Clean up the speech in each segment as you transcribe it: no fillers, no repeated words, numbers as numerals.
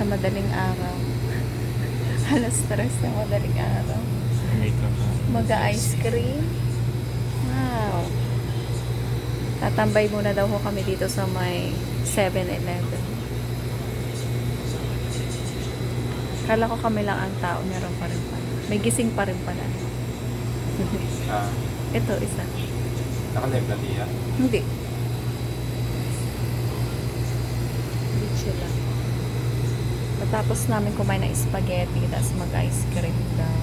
madaling araw. Alas 3 na madaling araw. May trabaho. Mag-ice cream. Wow. Tatambay muna daw ho kami dito sa may 7-Eleven. Kala ko kami lang ang tao. Meron pa rin pala. May gising pa rin pala. Ah, Ito, isa. naka-live na diya? Hindi. Hindi lang. Matapos namin kumain ng spaghetti, tapos mag-ice cream daw.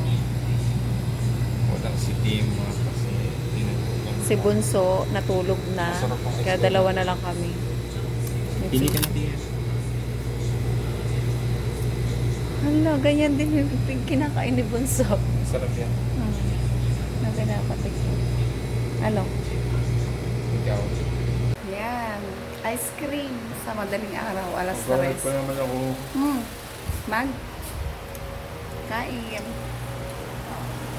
Walang si Tim kasi tinutugan. Si Bunso, natulog na. Masarap ang ice Kaya cream. dalawa na lang kami. Pili ka na diya. Hala, ganyan din yung kinakain ni Bunso. Sarap yan. Na pinapatik ko. Ano? Ikaw. Yan. Ice cream sa madaling araw. Alas Magkawal 3. pa naman ako. Mag. Kain. Dami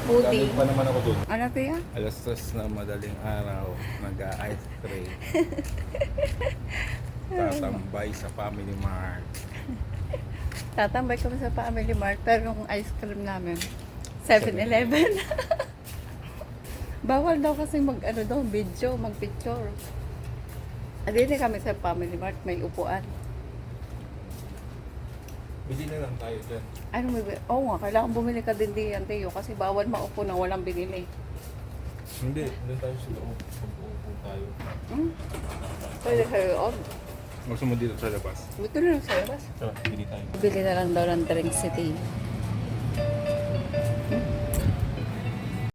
Pudding. pa naman ako dun. Ano to yan? Alas 3 na madaling araw. Nag-ice cream. Tatambay sa Family Mart. Tatambay kami sa Family Mart, pero yung ice cream namin, 7-Eleven. Bawal daw kasi mag-ano daw, video, mag-picture. Hindi kami sa Family Mart, may upuan. Bili na lang tayo dyan. Ano may, oo nga, kailangan bumili ka din diyan, Teo, kasi bawal maupo na walang binili. Hindi, doon tayo sa loob. Pag-uupo tayo. Pwede kayo, Gusto mo dito sa labas? buto na lang sa labas. Tara, bili tayo. Bili na lang daw ng drink si Teo.